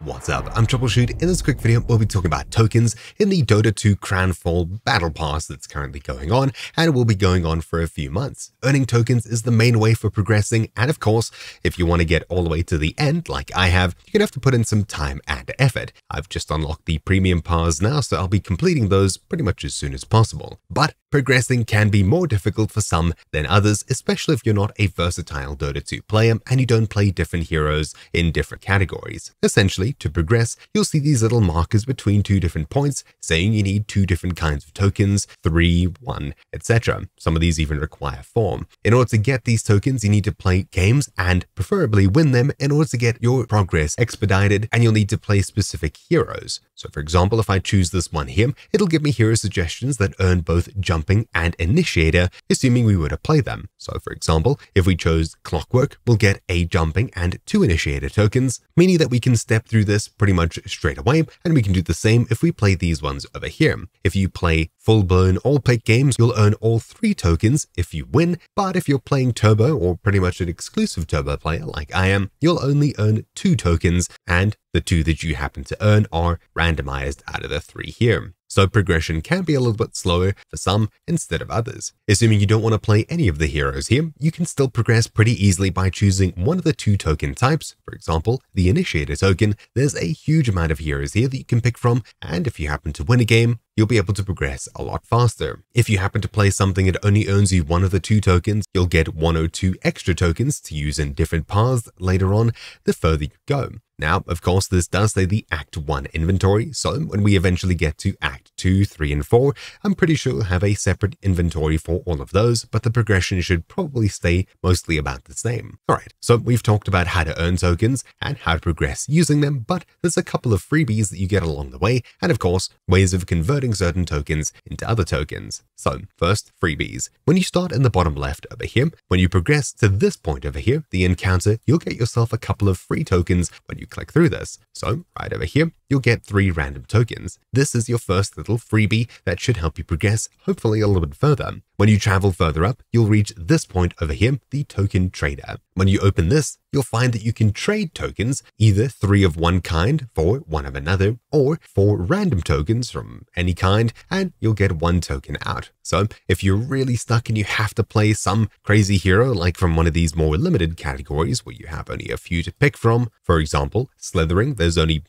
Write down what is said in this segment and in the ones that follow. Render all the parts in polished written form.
What's up? I'm Troubleshoot. In this quick video, we'll be talking about tokens in the Dota 2 Crownfall Battle Pass that's currently going on, and it will be going on for a few months. Earning tokens is the main way for progressing, and of course, if you want to get all the way to the end, like I have, you're gonna have to put in some time and effort. I've just unlocked the premium paths now, so I'll be completing those pretty much as soon as possible. But progressing can be more difficult for some than others, especially if you're not a versatile Dota 2 player and you don't play different heroes in different categories. Essentially, to progress, you'll see these little markers between two different points saying you need two different kinds of tokens, 3, 1, etc. Some of these even require 4. In order to get these tokens, you need to play games and preferably win them in order to get your progress expedited, and you'll need to play specific heroes. So for example, if I choose this one here, it'll give me hero suggestions that earn both jumping and initiator, assuming we were to play them. So for example, if we chose clockwork, we'll get a jumping and 2 initiator tokens, meaning that we can step through this pretty much straight away, and we can do the same if we play these ones over here. If you play full-blown all-pick games, you'll earn all 3 tokens if you win, but if you're playing turbo or pretty much an exclusive turbo player like I am, you'll only earn 2 tokens, and the 2 that you happen to earn are randomized out of the 3 here. So progression can be a little bit slower for some instead of others. Assuming you don't want to play any of the heroes here, you can still progress pretty easily by choosing one of the 2 token types. For example, the initiator token. There's a huge amount of heroes here that you can pick from, and if you happen to win a game, you'll be able to progress a lot faster. If you happen to play something that only earns you one of the 2 tokens, you'll get 1 or 2 extra tokens to use in different paths later on, the further you go. Now, of course, this does say the Act 1 inventory, so when we eventually get to Act 2, 3, and 4, I'm pretty sure we'll have a separate inventory for all of those, but the progression should probably stay mostly about the same. Alright, so we've talked about how to earn tokens and how to progress using them, but there's a couple of freebies that you get along the way, and of course, ways of converting certain tokens into other tokens. So, first, freebies. When you start in the bottom left over here, when you progress to this point over here, the encounter, you'll get yourself a couple of free tokens when you click through this. So, right over here, you'll get 3 random tokens. This is your first little freebie that should help you progress, hopefully a little bit further. When you travel further up, you'll reach this point over here, the token trader. When you open this, you'll find that you can trade tokens, either 3 of one kind for 1 of another, or 4 random tokens from any kind, and you'll get 1 token out. So if you're really stuck and you have to play some crazy hero, like from one of these more limited categories where you have only a few to pick from, for example, slithering, there's only,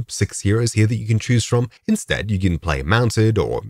6 heroes here that you can choose from. Instead, you can play mounted or,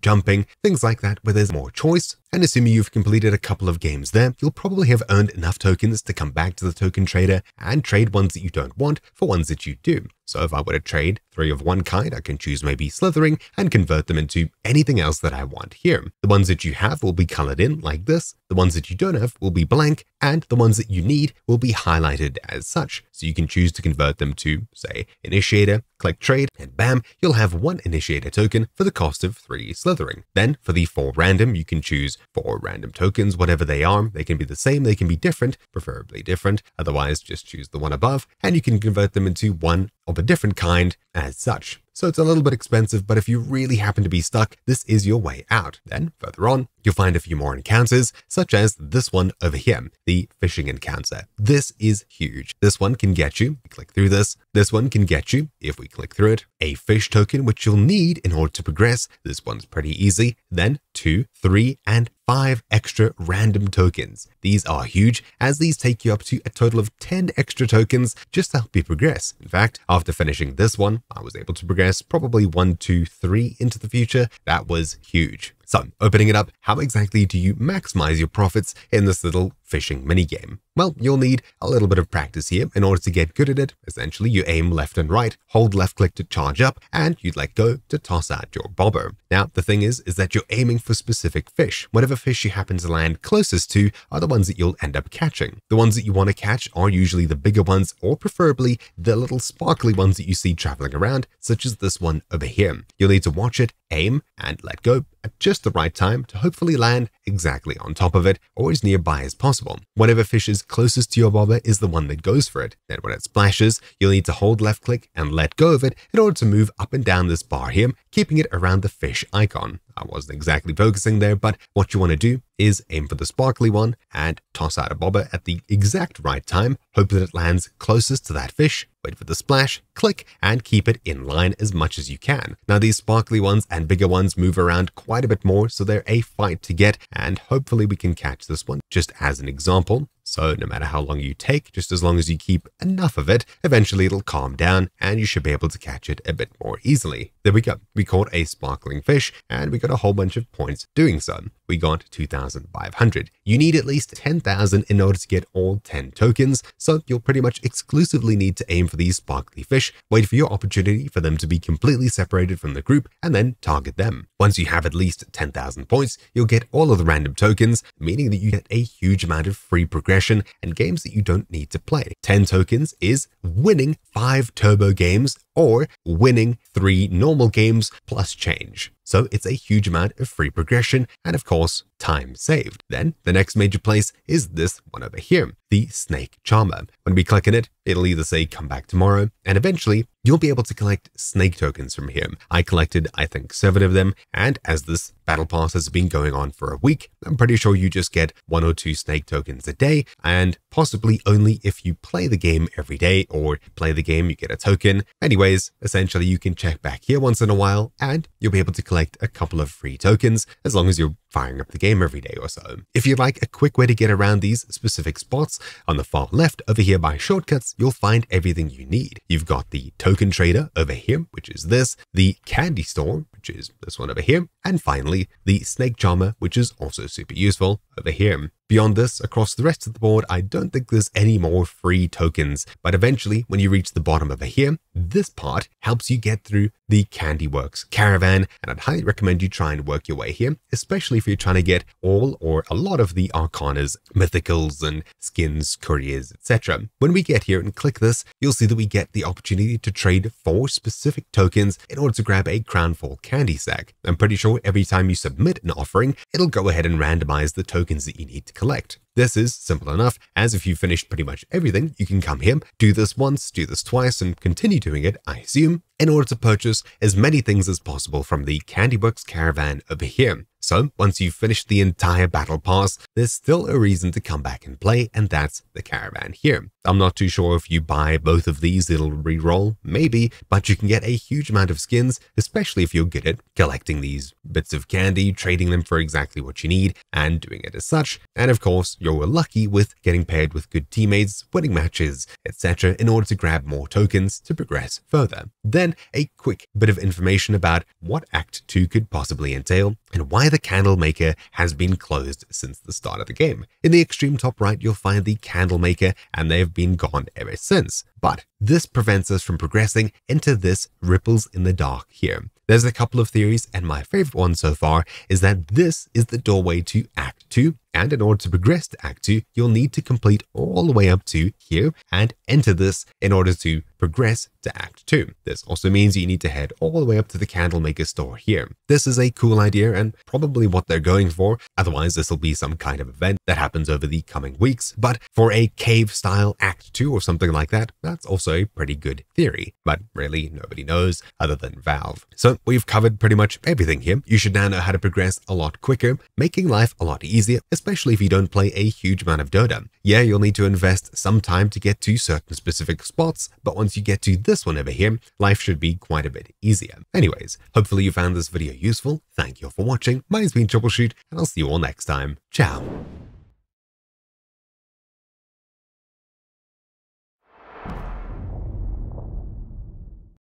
jumping, things like that where there's more choice. And assuming you've completed a couple of games there, you'll probably have earned enough tokens to come back to the token trader and trade ones that you don't want for ones that you do. So if I were to trade 3 of one kind, I can choose maybe slithering and convert them into anything else that I want here. The ones that you have will be colored in like this, the ones that you don't have will be blank, and the ones that you need will be highlighted as such. So you can choose to convert them to, say, initiator, click trade, and bam, you'll have 1 initiator token for the cost of 3 slithering. Then for the 4 random, you can choose 4 random tokens, whatever they are. They can be the same, they can be different, preferably different. Otherwise, just choose the one above, and you can convert them into 1 of a different kind as such. So it's a little bit expensive, but if you really happen to be stuck, this is your way out. Then further on, you'll find a few more encounters, such as this one over here, the fishing encounter. This is huge. This one can get you, click through this one can get you, if we click through it, a fish token, which you'll need in order to progress. This one's pretty easy. Then 2, 3, and 5 extra random tokens. These are huge, as these take you up to a total of 10 extra tokens just to help you progress. In fact, after finishing this one, I was able to progress probably 1, 2, 3 into the future. That was huge. So, opening it up, how exactly do you maximize your profits in this little fishing minigame? Well, you'll need a little bit of practice here in order to get good at it. Essentially, you aim left and right, hold left click to charge up, and you let go to toss out your bobber. Now, the thing is that you're aiming for specific fish. Whatever fish you happen to land closest to are the ones that you'll end up catching. The ones that you want to catch are usually the bigger ones, or preferably the little sparkly ones that you see traveling around, such as this one over here. You'll need to watch it, aim, and let go at just the right time to hopefully land exactly on top of it or as nearby as possible. Whatever fish is closest to your bobber is the one that goes for it. Then when it splashes, you'll need to hold left click and let go of it in order to move up and down this bar here, keeping it around the fish icon. I wasn't exactly focusing there, but what you want to do is aim for the sparkly one and toss out a bobber at the exact right time, hope that it lands closest to that fish, wait for the splash, click, and keep it in line as much as you can. Now these sparkly ones and bigger ones move around quite a bit more, so they're a fight to get, and hopefully we can catch this one just as an example. So no matter how long you take, just as long as you keep enough of it, eventually it'll calm down and you should be able to catch it a bit more easily. There we go. We caught a sparkling fish and we got a whole bunch of points doing so. We got 2,500. You need at least 10,000 in order to get all 10 tokens, so you'll pretty much exclusively need to aim for these sparkly fish, wait for your opportunity for them to be completely separated from the group, and then target them. Once you have at least 10,000 points, you'll get all of the random tokens, meaning that you get a huge amount of free progression and games that you don't need to play. 10 tokens is winning 5 turbo games or winning 3 normal games plus change. So it's a huge amount of free progression and of course, time saved. Then the next major place is this one over here, the Snake Charmer. When we click on it, it'll either say come back tomorrow, and eventually you'll be able to collect snake tokens from here. I collected, I think, 7 of them, and as this battle pass has been going on for a week, I'm pretty sure you just get 1 or 2 snake tokens a day, and possibly only if you play the game every day, or play the game you get a token. Anyways, essentially you can check back here once in a while, and you'll be able to collect a couple of free tokens, as long as you're firing up the game every day or so. If you'd like a quick way to get around these specific spots, on the far left over here by shortcuts, you'll find everything you need. You've got the token trader over here, which is this, the candy store, which is this one over here, and finally the snake charmer, which is also super useful over here. Beyond this, across the rest of the board, I don't think there's any more free tokens, but eventually when you reach the bottom over here, this part helps you get through the Candyworks Caravan, and I'd highly recommend you try and work your way here, especially if you're trying to get all or a lot of the arcanas, mythicals, and skins, couriers, etc. When we get here and click this, you'll see that we get the opportunity to trade 4 specific tokens in order to grab a Crownfall candy sack. I'm pretty sure every time you submit an offering, it'll go ahead and randomize the tokens that you need to collect. This is simple enough, as if you've finished pretty much everything, you can come here, do this once, do this twice, and continue doing it, I assume, in order to purchase as many things as possible from the Candyworks Caravan over here. So once you've finished the entire battle pass, there's still a reason to come back and play, and that's the caravan here. I'm not too sure if you buy both of these, it'll re-roll, maybe, but you can get a huge amount of skins, especially if you're good at collecting these bits of candy, trading them for exactly what you need, and doing it as such. And of course, you're lucky with getting paired with good teammates, winning matches, etc. in order to grab more tokens to progress further. Then a quick bit of information about what Act 2 could possibly entail and why the Candlemaker has been closed since the start of the game. In the extreme top right, you'll find the Candlemaker, and they've been gone ever since. But this prevents us from progressing into this Ripples in the Dark here. There's a couple of theories, and my favorite one so far is that this is the doorway to Act 2, and in order to progress to Act 2, you'll need to complete all the way up to here and enter this in order to progress to Act 2. This also means you need to head all the way up to the Candlemaker store here. This is a cool idea and probably what they're going for, otherwise this will be some kind of event that happens over the coming weeks, but for a cave-style Act 2 or something like that, that's also a pretty good theory, but really nobody knows other than Valve. So we've covered pretty much everything here. You should now know how to progress a lot quicker, making life a lot easier, especially if you don't play a huge amount of Dota. Yeah, you'll need to invest some time to get to certain specific spots, but once you get to this one over here, life should be quite a bit easier. Anyways, hopefully you found this video useful. Thank you all for watching. My name's been Troubleshoot, and I'll see you all next time. Ciao.